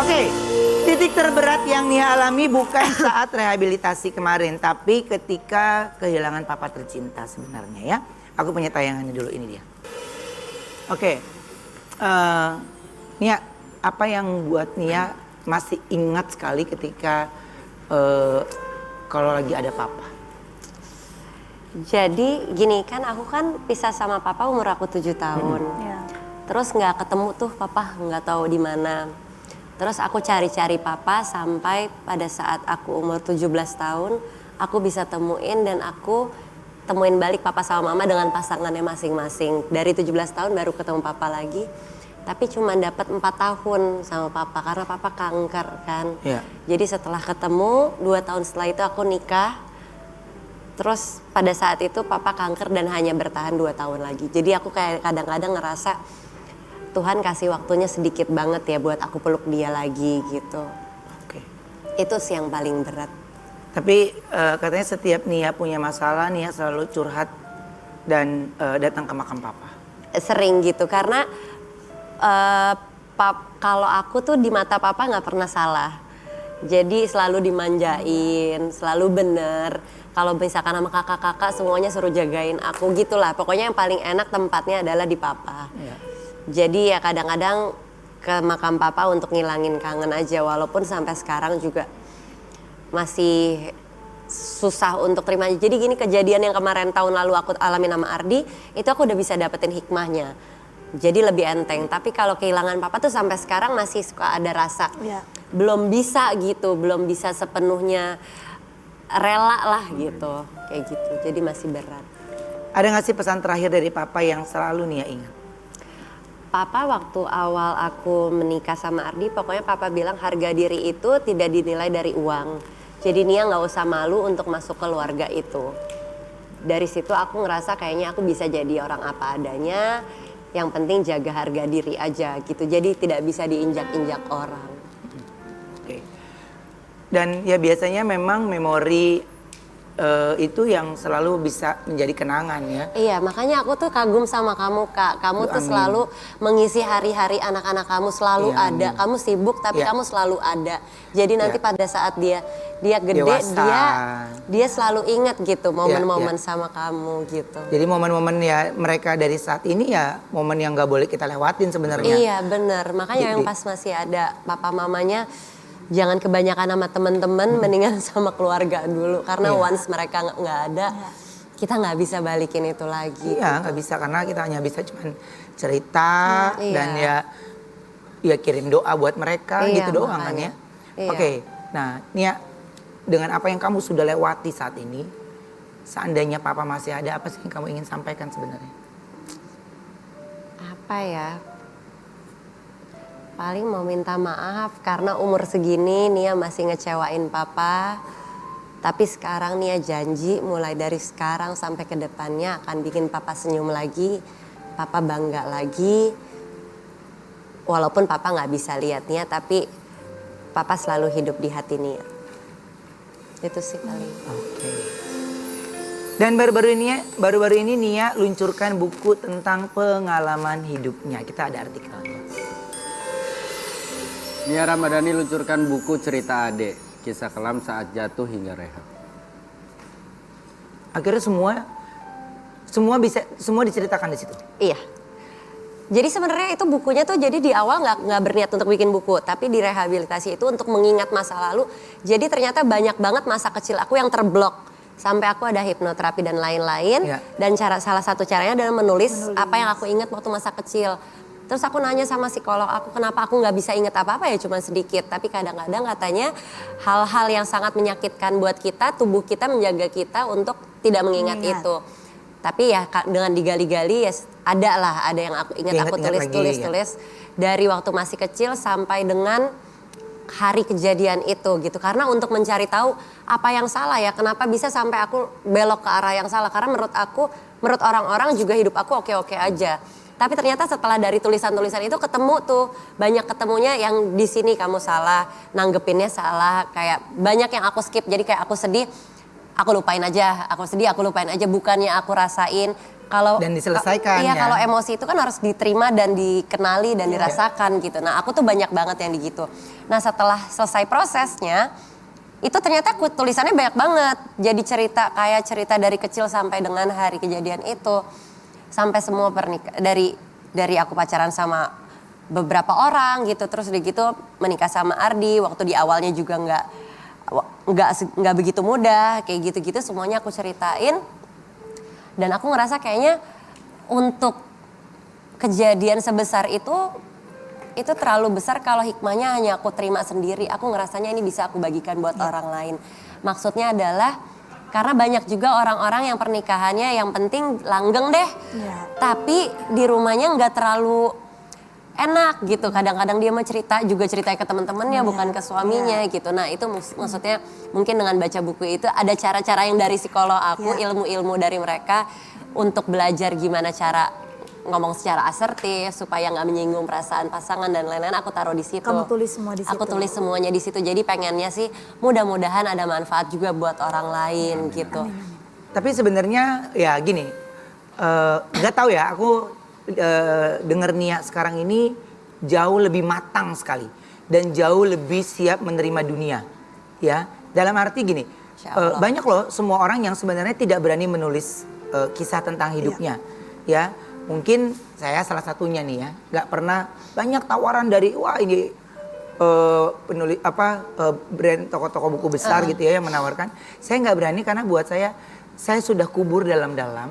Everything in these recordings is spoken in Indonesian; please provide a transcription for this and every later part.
Oke, titik terberat yang Nia alami bukan saat rehabilitasi kemarin, tapi ketika kehilangan papa tercinta sebenarnya ya. Aku punya tayangannya dulu, ini dia. Oke, Nia, apa yang buat Nia masih ingat sekali ketika kalau lagi ada papa? Jadi gini kan, aku kan pisah sama papa umur aku 7 tahun. Terus nggak ketemu tuh papa, nggak tahu di mana. Terus aku cari-cari papa sampai pada saat aku umur 17 tahun, aku bisa temuin dan aku temuin balik papa sama mama dengan pasangannya masing-masing. Dari 17 tahun baru ketemu papa lagi. Tapi cuma dapat 4 tahun sama papa karena papa kanker kan. Iya. Jadi setelah ketemu 2 tahun setelah itu aku nikah. Terus pada saat itu papa kanker dan hanya bertahan 2 tahun lagi. Jadi aku kayak kadang-kadang ngerasa Tuhan kasih waktunya sedikit banget ya buat aku peluk dia lagi gitu. Oke. Itu sih yang paling berat. Tapi katanya setiap Nia punya masalah, Nia selalu curhat dan datang ke makam papa. Sering gitu karena kalau aku tuh di mata papa nggak pernah salah. Jadi selalu dimanjain, selalu bener. Kalau misalkan sama kakak-kakak semuanya suruh jagain aku gitulah. Pokoknya yang paling enak tempatnya adalah di papa. Iya. Jadi ya kadang-kadang ke makam papa untuk ngilangin kangen aja. Walaupun sampai sekarang juga masih susah untuk terima. Jadi gini, kejadian yang kemarin tahun lalu aku alamin sama Ardi, itu aku udah bisa dapetin hikmahnya. Jadi lebih enteng. Tapi kalau kehilangan papa tuh sampai sekarang masih suka ada rasa. Belum bisa gitu, belum bisa sepenuhnya rela lah gitu. Kayak gitu, jadi masih berat. Ada nggak sih pesan terakhir dari papa yang selalu Nia ingat? Papa waktu awal aku menikah sama Ardi, pokoknya papa bilang harga diri itu tidak dinilai dari uang. Jadi Nia nggak usah malu untuk masuk keluarga itu. Dari situ aku ngerasa kayaknya aku bisa jadi orang apa adanya. Yang penting jaga harga diri aja gitu. Jadi tidak bisa diinjak-injak orang. Oke. Dan ya biasanya memang memori itu yang selalu bisa menjadi kenangan ya. Iya, makanya aku tuh kagum sama kamu, Kak. Kamu tuh Amin. selalu mengisi hari-hari anak-anak kamu, selalu Iya, ada. amin. Kamu sibuk tapi Iya. kamu selalu ada. Jadi nanti Iya. pada saat dia gede, Dewasa. dia selalu ingat gitu momen-momen Iya. sama kamu gitu. Jadi momen-momen ya mereka dari saat ini ya momen yang nggak boleh kita lewatin sebenarnya. Iya, bener. Makanya yang Jadi- pas masih ada papa mamanya, jangan kebanyakan sama temen-temen, mendingan sama keluarga dulu. Karena Iya. once mereka nggak ada, kita nggak bisa balikin itu lagi. Iya nggak bisa karena kita hanya bisa cuman cerita Iya. dan ya kirim doa buat mereka Iya, gitu doang kan makanya. ya. Iya. Oke, nah Nia dengan apa yang kamu sudah lewati saat ini, seandainya papa masih ada, apa sih yang kamu ingin sampaikan sebenarnya? Apa ya? Paling mau minta maaf karena umur segini Nia masih ngecewain papa. Tapi sekarang Nia janji mulai dari sekarang sampai ke depannya akan bikin papa senyum lagi. Papa bangga lagi. Walaupun papa nggak bisa lihat Nia, tapi papa selalu hidup di hati Nia. Itu sih paling. Oke. Dan baru-baru ini Nia luncurkan buku tentang pengalaman hidupnya. Kita ada artikelnya. Nia Ramadhani luncurkan buku Cerita Adek, kisah kelam saat jatuh hingga rehab. Akhirnya semua diceritakan di situ. Iya. Jadi sebenarnya itu bukunya tuh jadi di awal nggak berniat untuk bikin buku, tapi di rehabilitasi itu untuk mengingat masa lalu. Jadi ternyata banyak banget masa kecil aku yang terblok sampai aku ada hipnoterapi dan lain-lain. Ya. Dan salah satu caranya adalah menulis apa yang aku ingat waktu masa kecil. Terus aku nanya sama psikolog aku kenapa aku nggak bisa ingat apa-apa ya cuma sedikit. Tapi kadang-kadang katanya hal-hal yang sangat menyakitkan buat kita, tubuh kita menjaga kita untuk tidak mengingat itu. Tapi ya dengan digali-gali ya ada yang aku ingat, aku tulis dari waktu masih kecil sampai dengan hari kejadian itu gitu. Karena untuk mencari tahu apa yang salah ya, kenapa bisa sampai aku belok ke arah yang salah. Karena menurut orang-orang juga hidup aku oke-oke aja. Tapi ternyata setelah dari tulisan-tulisan itu ketemu tuh banyak ketemunya yang di sini kamu salah, nanggepinnya salah, kayak banyak yang aku skip. Jadi kayak aku sedih, aku lupain aja, aku sedih, aku lupain aja, bukannya aku rasain Kalau Dan diselesaikan, iya, ya. kalau emosi itu kan harus diterima dan dikenali dan dirasakan gitu. Nah, aku tuh banyak banget yang gitu. Nah, setelah selesai prosesnya, itu ternyata tulisannya banyak banget. Jadi kayak cerita dari kecil sampai dengan hari kejadian itu. Sampai semua dari aku pacaran sama beberapa orang gitu, terus udah gitu menikah sama Ardi. Waktu di awalnya juga nggak begitu mudah, kayak gitu-gitu semuanya aku ceritain. Dan aku ngerasa kayaknya untuk kejadian sebesar itu terlalu besar kalau hikmahnya hanya aku terima sendiri. Aku ngerasanya ini bisa aku bagikan buat orang lain. Maksudnya adalah karena banyak juga orang-orang yang pernikahannya yang penting langgeng deh. Tapi di rumahnya nggak terlalu enak gitu. Kadang-kadang dia mau ceritanya ke teman-temannya bukan ke suaminya gitu. Nah, itu maksudnya mungkin dengan baca buku itu ada cara-cara yang dari psikolog aku, ilmu-ilmu dari mereka untuk belajar gimana cara ngomong secara asertif supaya nggak menyinggung perasaan pasangan dan lain-lain. Aku taruh di situ. Kamu tulis semua di situ. Aku tulis semuanya di situ. Jadi pengennya sih mudah-mudahan ada manfaat juga buat orang lain gitu. Tapi sebenarnya ya gini, nggak tahu ya, aku denger Nia sekarang ini jauh lebih matang sekali dan jauh lebih siap menerima dunia, ya. Dalam arti gini, banyak loh semua orang yang sebenarnya tidak berani menulis kisah tentang hidupnya, ya. Mungkin saya salah satunya nih ya, nggak pernah banyak tawaran dari wah ini penulis brand toko-toko buku besar gitu ya yang menawarkan. Saya nggak berani karena buat saya sudah kubur dalam-dalam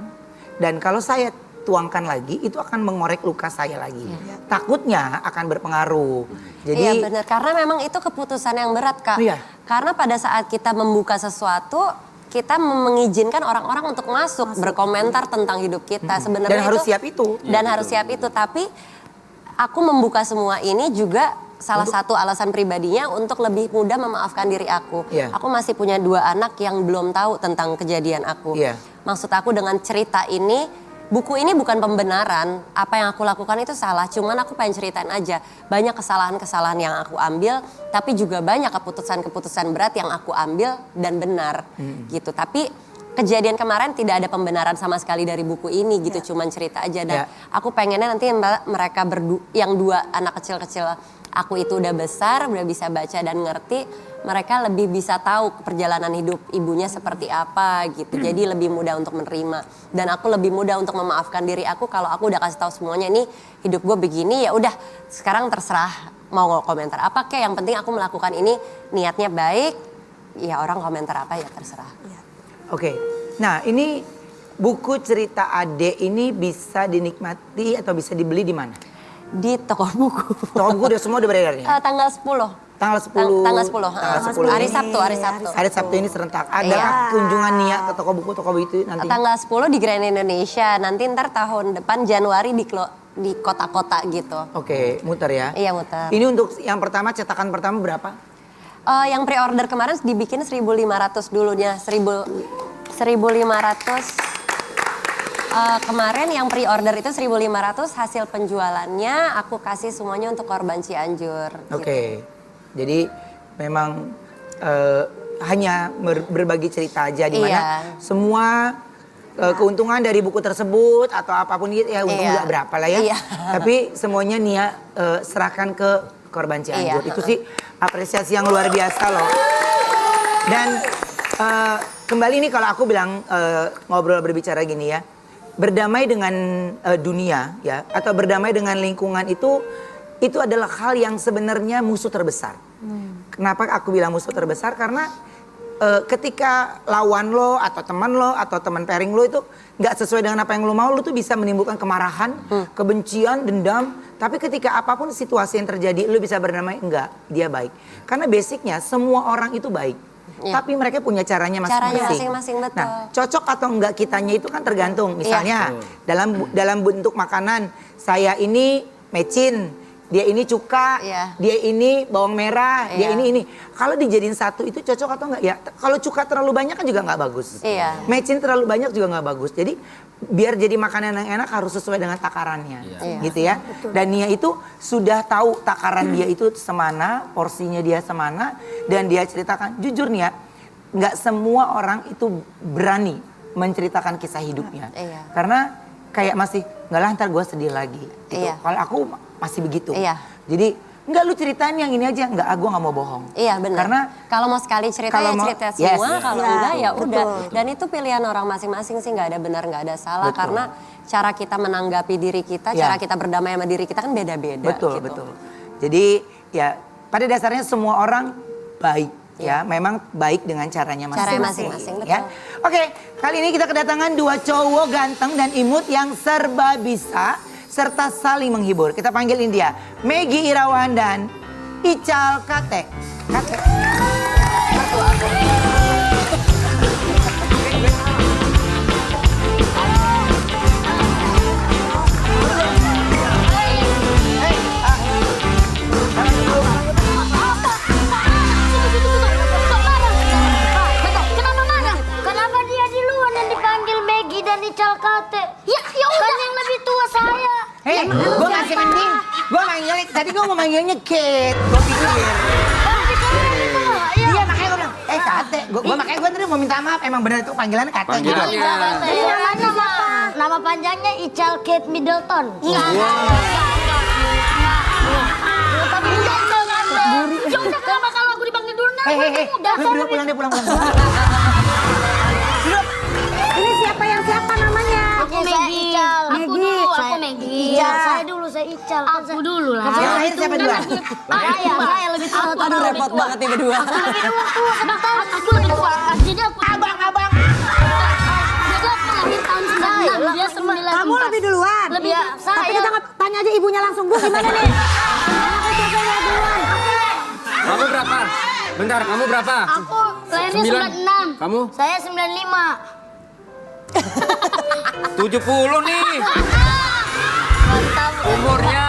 dan kalau saya tuangkan lagi itu akan mengorek luka saya lagi. Takutnya akan berpengaruh. Jadi iya benar, karena memang itu keputusan yang berat Kak. Iya. Karena pada saat kita membuka sesuatu, kita mengizinkan orang-orang untuk masuk berkomentar tentang hidup kita. Sebenarnya dan harus siap itu. Dan harus siap itu, tapi aku membuka semua ini juga salah satu alasan pribadinya untuk lebih mudah memaafkan diri aku. Iya. Aku masih punya 2 anak yang belum tahu tentang kejadian aku. Iya. Maksud aku dengan cerita ini, buku ini bukan pembenaran, apa yang aku lakukan itu salah, cuman aku pengen ceritain aja. Banyak kesalahan-kesalahan yang aku ambil, tapi juga banyak keputusan-keputusan berat yang aku ambil dan benar gitu. Tapi kejadian kemarin tidak ada pembenaran sama sekali dari buku ini gitu, cuman cerita aja. Dan aku pengennya nanti mereka yang 2 anak kecil-kecil aku itu udah besar, udah bisa baca dan ngerti, mereka lebih bisa tahu perjalanan hidup ibunya seperti apa gitu. Jadi lebih mudah untuk menerima. Dan aku lebih mudah untuk memaafkan diri aku kalau aku udah kasih tahu semuanya, ini hidup gue begini, ya udah sekarang terserah mau komentar apa kek, yang penting aku melakukan ini niatnya baik, ya orang komentar apa ya terserah. Oke. Nah, ini buku cerita Ade ini bisa dinikmati atau bisa dibeli di mana? Di toko buku. Toko buku semua udah beredar ya? Tanggal 10. Tanggal 10. Tanggal 10. Tanggal 10 Hari ini. Sabtu. Hari Sabtu ini serentak. Ada kunjungan Nia ke toko buku itu nanti? Tanggal 10 di Grand Indonesia. Nanti ntar tahun depan Januari di kota-kota gitu. Oke, muter ya? Iya muter. Ini untuk yang pertama, cetakan pertama berapa? Yang pre-order kemarin dibikin 1.500 dulunya. 1.500. Kemarin yang pre-order itu 1.500, hasil penjualannya aku kasih semuanya untuk korban Cianjur. Oke. Jadi memang hanya berbagi cerita aja di mana semua keuntungan dari buku tersebut atau apapun gitu ya untung nggak berapa lah ya. Tapi semuanya Nia serahkan ke korban Cianjur. Itu sih apresiasi yang luar biasa loh. Dan kembali nih kalau aku bilang ngobrol berbicara gini ya. Berdamai dengan dunia ya atau berdamai dengan lingkungan itu adalah hal yang sebenarnya musuh terbesar. Kenapa aku bilang musuh terbesar? Karena ketika lawan lo atau teman pairing lo itu nggak sesuai dengan apa yang lo mau, lo tuh bisa menimbulkan kemarahan, kebencian, dendam. Tapi ketika apapun situasi yang terjadi, lo bisa berdamai, enggak, dia baik. Karena basicnya semua orang itu baik. Tapi mereka punya caranya masing-masing. Betul. Nah, cocok atau enggak kitanya itu kan tergantung. Misalnya dalam bentuk makanan, saya ini mecin, dia ini cuka, dia ini bawang merah, dia ini. Kalau dijadiin satu itu cocok atau enggak? Ya, kalau cuka terlalu banyak kan juga enggak bagus. Mecin terlalu banyak juga enggak bagus. Jadi biar jadi makanan yang enak harus sesuai dengan takarannya, gitu ya. Dan Nia itu sudah tahu takaran dia itu semana, porsinya dia semana, dan dia ceritakan. Jujur Nia, nggak semua orang itu berani menceritakan kisah hidupnya, karena kayak masih nggak lah ntar gue sedih lagi. Gitu. Iya. Kalau aku masih begitu. Iya. Jadi nggak lu ceritain yang ini aja, nggak gue nggak mau bohong. Iya benar. Karena kalau mau sekali cerita kalau ya mau- cerita yes. semua, kalau Iya, enggak ya betul. udah. Dan itu pilihan orang masing-masing sih, nggak ada benar nggak ada salah. Betul. Karena cara kita menanggapi diri kita, Iya. cara kita berdamai sama diri kita kan beda-beda. betul gitu. betul. Jadi ya pada dasarnya semua orang baik. Ya, memang baik dengan caranya Caranya masing-masing. masing-masing, betul. Ya. Oke, kali ini kita kedatangan dua cowok ganteng dan imut yang serba bisa serta saling menghibur. Kita panggilin dia, Maggie Irawan dan Ical Kate. Kate. Kenapa marah? Kenapa dia di luar yang dipanggil Maggie dan Ical Kate? Ya udah. Kan yang lebih tua saya. Hei, gue masih mending. Gue manggilnya, tadi gue mau manggilnya Kate. Gue pikir. Iya, makanya gue bilang, Kate. Gue makanya gue tadi mau minta maaf. Emang benar itu panggilannya Kate. Panggilannya. gitu. Jadi namanya siapa? Nama panjangnya Ical Kate Middleton. Iya. Tapi Middleton Anda. Ya udah kenapa kalau aku dipanggil dulu? Hei, lu pulang deh, pulang. Ini siapa namanya? Aku Maggie. Aku dulu, aku Maggie. Iya. Saya dulu, saya Ical. Aku dulu lah. Yang lahir siapa duluan? Saya lebih tua. Aduh repot banget nih berdua. Sebentar, aku lebih tua. Jadi aku Abang. Jadi aku lahir tahun 96, dia 94. Kamu lebih duluan. Lebih saya. Tapi kita nggak tanya aja ibunya langsung. Bu gimana nih? Kamu berapa? Bentar, kamu berapa? Aku lahirnya 96. Kamu? Saya 95. 70 nih. Mantap. Umurnya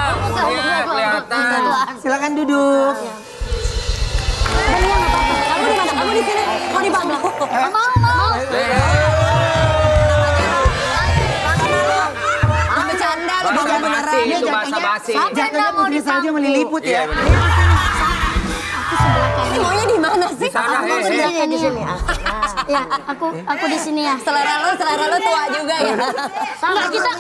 kelihatan. Silakan duduk. Kamu di mana? Kamu di sini? Mau di bangku? Mau. Bercanda lu Bahasa bangku basi, beneran. itu bahasa basi. Jatuhnya putri salju meliliput Iya, ya. bener. Ini maunya di mana sih? Di sana, Aku di sini. Ya, aku di sini ya. Selera lu tua juga ya. Enggak kita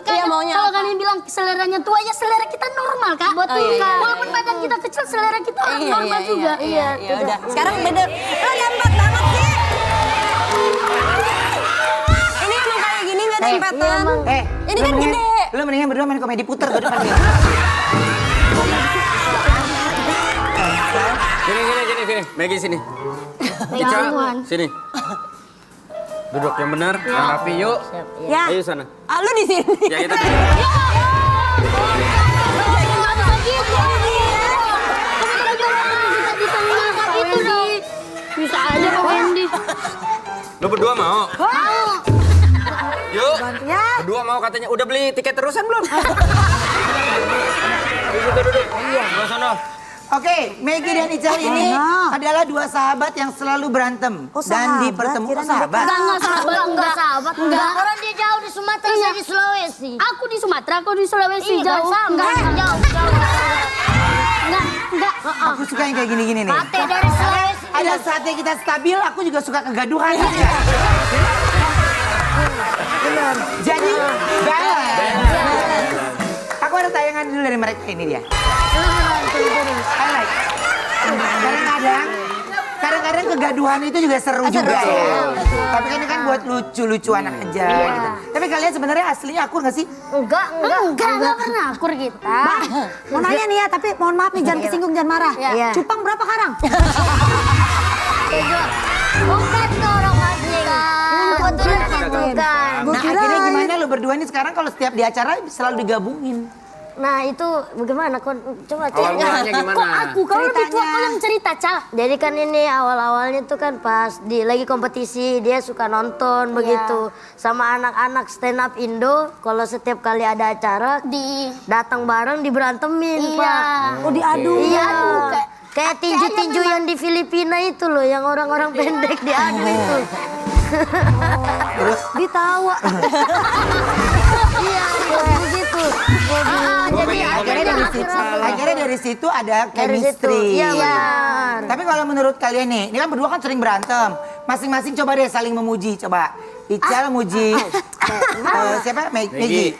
Iya, maunya kalau apa? kalian bilang seleranya tua ya selera kita normal Kak. Betul iya, Kak. iya. Walaupun badan kita kecil selera kita normal juga. Iya, udah. Sekarang bener. Lo dempet banget sih. Ini emang kayak gini nggak dempetan? Ini kan gede. Lu mendingan berdua main komedi puter gue depan dia. Sini. Maggie sini. Jangan. Ica, sini. Duduk yang benar, yang rapi yuk. Ya. Ayo sana. Ah, lu di sini. Ya kita duduk. Bisa aja Pak Wendy. Lu berdua mau? Mau. Yuk. Ya. Berdua mau katanya. Udah beli tiket terusan belum? Duduk. Iya. Gua sono. Oke, Maggie dan Ical ini adalah dua sahabat yang selalu berantem Oh, dan sahabat, dipertemukan kirain sahabat. Enggak sahabat. Enggak. Orang dia jauh di Sumatera, saya di Sulawesi. Aku di Sumatera, aku di Sulawesi. Jauh. Enggak, jauh. Enggak. Aku suka yang kayak gini-gini nih. Kate dari Sulawesi. Ada saatnya kita stabil, aku juga suka kegaduhan. Benar. Jadi balance. Aku ada tayangan dulu dari mereka ini dia. I like. Kadang-kadang kegaduhan itu juga seru juga ya. Tapi kan ini kan buat lucu-lucuan aja gitu. Tapi kalian sebenarnya aslinya akur nggak sih? Enggak pernah akur kita. Mau nanya nih ya, tapi mohon maaf nih jangan kesinggung, jangan marah. Iya. Cupang berapa karang? Bukan orang asli kan. Kebetulan itu kan. Gua Nah kira akhirnya gimana lo berdua ini sekarang kalau setiap di acara selalu digabungin? Nah itu bagaimana? Coba Awal mulanya gimana? Kok aku? Kalau lebih tua Ceritanya. kau yang cerita, Cal. Jadi kan ini awal-awalnya tuh kan pas lagi kompetisi dia suka nonton begitu sama anak-anak stand up Indo. Kalau setiap kali ada acara datang bareng diberantemin, Pak. Oh diadu. Iya, kayak tinju-tinju yang di Filipina itu loh, yang orang-orang pendek diadu itu. Terus Ditawa. Iya, begitu. Jadi akhirnya dari situ ada Dari situ, chemistry. iya benar. Tapi kalau menurut kalian nih, ini kan berdua kan sering berantem. Masing-masing coba deh saling memuji, coba. Ical muji Siapa? Megi.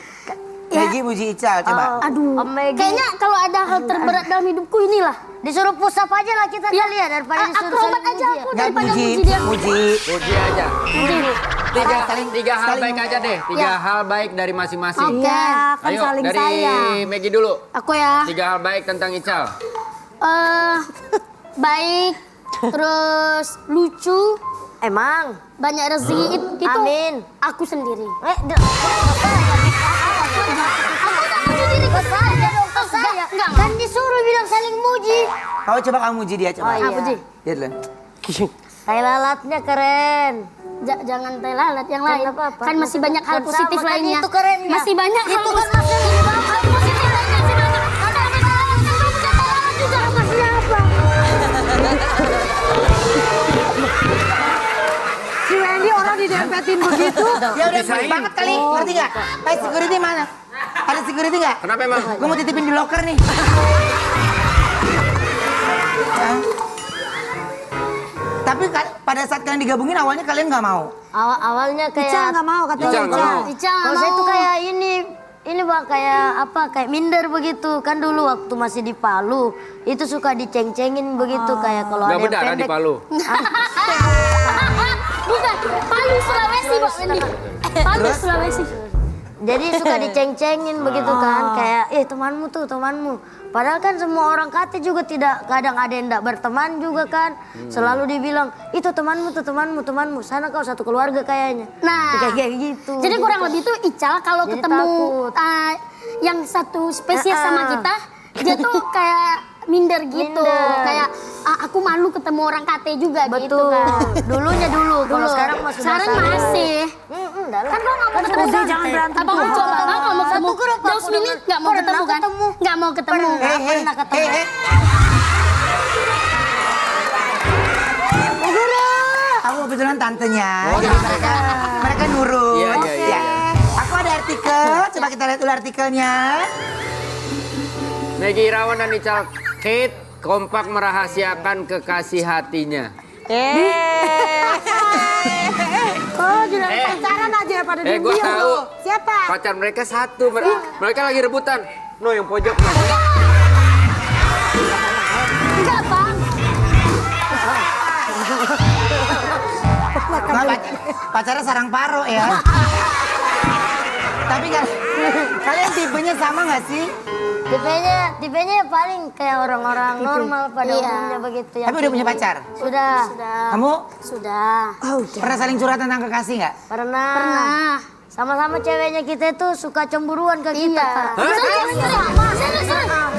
Megi muji Ical, coba. Aduh. Om Megi. Kayaknya kalau ada hal terberat dalam hidupku inilah. Disuruh push up aja lah kita kalian daripada disuruh Akrobat saling aja muji aku ya. Enggak daripada muji, muji dia. muji. Puji aja. Tiga hal saling- baik aja deh. Tiga hal baik dari masing-masing. Iya, kan Ayo saling dari sayang. Megi dulu. Aku ya. 3 hal baik tentang Ical. Baik, terus lucu, Emang. banyak rezeki itu Amin. aku sendiri. Saya kan disuruh bilang saling muji. Oh, coba kamu muji dia, coba. Oh, iya. Apa sih? Lihat dulu. Tai lalatnya keren. Jangan tai lalat yang lain. Kenapa, Pak? Kan masih banyak hal Kan positif sama, kan lainnya. itu kerennya. Masih banyak hal Itu kan positif. masih Hal positif lainnya masih banyak. Ada tai lalat juga bisa tai lalat juga. Masih apa? Si Wendy orang didempetin begitu. Ya udah Dipisahin. banget kali, ngerti nggak? Security mana? Ada security nggak? Kenapa emang? Gue mau titipin di locker nih. Hah? Tapi pada saat kalian digabungin awalnya kalian nggak mau. Awalnya Ical kayak nggak mau katanya. Ical nggak mau. Ical kalau saya tuh kayak ini bang kayak apa kayak minder begitu kan dulu waktu masih di Palu itu suka diceng-cengin begitu kayak kalau Nggak ada yang berdarah di pendek. Palu. Bukan, Palu Sulawesi Pak Wendy. Palu Sulawesi. Jadi suka diceng-cengin begitu kan kayak temanmu tuh temanmu. Padahal kan semua orang kata juga tidak kadang ada yang tidak berteman juga kan. Selalu dibilang itu temanmu tuh temanmu sana kau satu keluarga kayaknya. Nah, kayak gitu. Jadi kurang lebih tuh Ical kalau Jadi ketemu takut. yang satu spesies sama kita, dia tuh kayak minder gitu. Minder. Kayak aku malu ketemu orang KT juga gitu Betul. kan. Dulunya dulu. Kalau sekarang masih Sekarang masih. Kan Kan lo gak mau ketemu udah, kan? jangan berantem Apa kamu tuh. coba gak mau ketemu? Satu grup Jauh aku Smini dengan- gak mau pernah ketemu kan? ketemu. Gak mau ketemu. Pernah ketemu. Aku kebetulan tantenya, jadi mereka nurut. Iya, iya, iya. Aku ada artikel, coba kita lihat dulu artikelnya. Megi Irawan dan Ical Kate kompak merahasiakan kekasih hatinya. Oh, jadi pacaran aja pada Gua diem-diem tahu. tuh. Siapa? Pacar mereka satu. Mereka lagi rebutan. No, yang pojok. No. Enggak bang. Nggak, pacarnya sarang paro ya. Tapi kalian tipenya sama nggak sih? Tipenya paling kayak orang-orang normal pada umumnya begitu ya. Tapi udah punya pacar? Sudah. Kamu Sudah. pernah saling curhat tentang kekasih nggak? Pernah. Pernah. Sama-sama ceweknya kita itu suka cemburuan ke kita. Iya. Kak. Serius.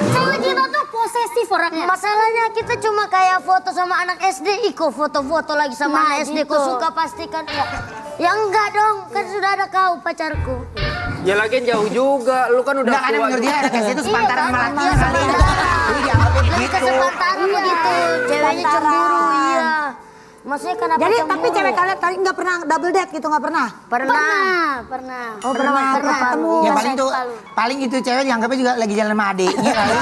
Cewek kita tuh posesif orangnya. Masalahnya kita cuma kayak foto sama anak SD, Iko foto-foto lagi sama Nah, anak SD, gitu. kau suka pastikan ya. Ya enggak dong, kan sudah ada kau pacarku. Ya lagian jauh juga. Lu kan udah Enggak, karena tua. menurut dia anak SD itu sepantaran sama lakinya Iya, kali. Jadi dianggapnya Lebih begitu. kesepantaran begitu, ceweknya cemburu, iya. Maksudnya kenapa Jadi cemburu? tapi cewek kalian tadi nggak pernah double date gitu nggak pernah? Pernah. Oh pernah ketemu. Ya paling itu cewek dianggapnya juga lagi jalan sama adiknya kali.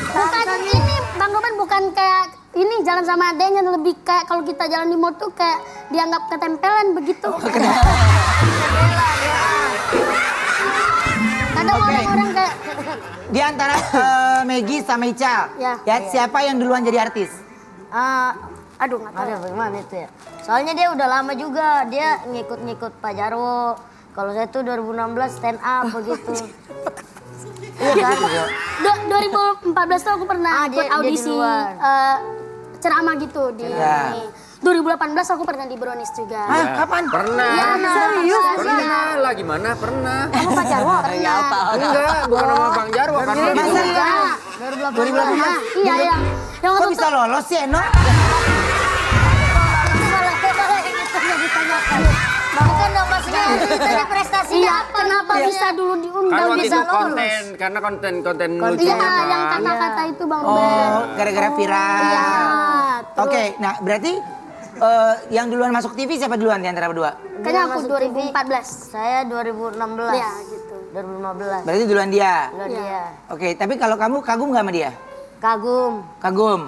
Bukan ini Bang Roman bukan kayak ini jalan sama adanya, lebih kayak kalau kita jalan di mall tuh kayak dianggap ketempelan begitu. Kadang Oke. orang-orang kayak Di antara Megi sama Ical, Ya. siapa yang duluan jadi artis? aduh nggak tahu. Ada bagaimana itu ya? Soalnya dia udah lama juga, dia ngikut-ngikut Pak Jarwo. Kalau saya tuh 2016 stand up begitu. Iya kan? 2014 tuh aku pernah Dia ikut audisi di luar. ceramah gitu di Ya. ini. 2018 aku pernah di Brownies juga. Hah, kapan? Pernah. Iya, serius? Pernah lah gimana? Pernah. Kamu Pak Jarwo? Enggak, bukan sama Bang Jarwo kan. Masa iya? 2018. Iya, iya. Yang Kok waktu bisa lolos sih, Eno? Bukan dong maksudnya ditanya prestasinya Iya, apa? kenapa bisa dulu Kan diundang waktu bisa itu lolos? konten, karena konten lucu Iya, kan. yang kata-kata itu Bang Ruben. Oh, gara-gara viral. Iya, terus Oke, nah berarti yang duluan masuk TV siapa duluan di antara berdua? kayaknya aku Masuk 2014. Saya 2016. Iya, gitu. 2015. Berarti duluan dia. Lo dia. Oke, tapi kalau kamu kagum nggak sama dia? Kagum. Kagum.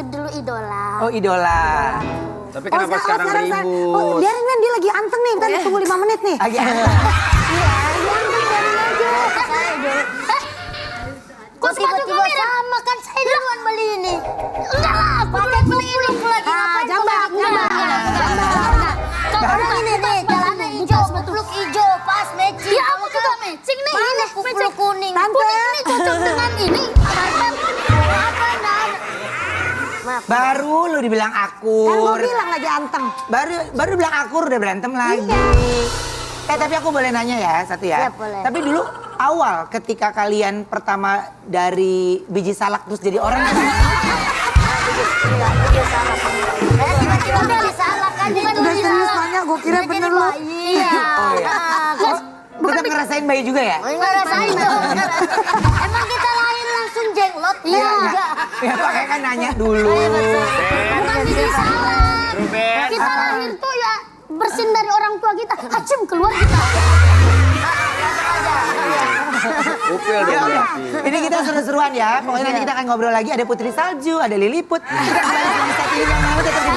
dulu idola. Oh idola. Tapi kenapa sekarang ribut? Biarin kan dia lagi anteng nih, ntar tunggu 5 menit nih. Lagi Kok tiba-tiba sama kan saya duluan beli ini. Enggak lah, aku duluan beli ini. Aku lagi ngapain? Jambak. Kamu ini deh, celana hijau, kupluk hijau, pas matching. Ya aku juga matching nih. Ini kupluk kuning. Kuning ini cocok dengan ini. Apa dan? baru lu dibilang Kan akur. gue bilang lagi anteng. Baru bilang akur udah berantem lagi. Tapi aku boleh nanya ya satu ya. Iya, boleh. Tapi dulu awal ketika kalian pertama dari biji salak terus jadi orang. Tiba-tiba beli salah kan, bukan Udah beli serius salah. nanya, gue kira Udah bener jadi lu. bayi. Iya. Tetap ngerasain bayi juga ya? Enggak rasain dong. Emang kita lahir langsung jenglot? Iya. Enggak. Ya makanya kan nanya dulu. Bukan biji salah. Kita lahir tuh ya bersin dari orang tua kita. Acim keluar kita. Upil Ya dong udah, berarti. ini kita seru-seruan ya. Pokoknya nanti kita akan ngobrol lagi. Ada Putri Salju, ada Liliput. Kita kembali sama satu ini yang mau tetap di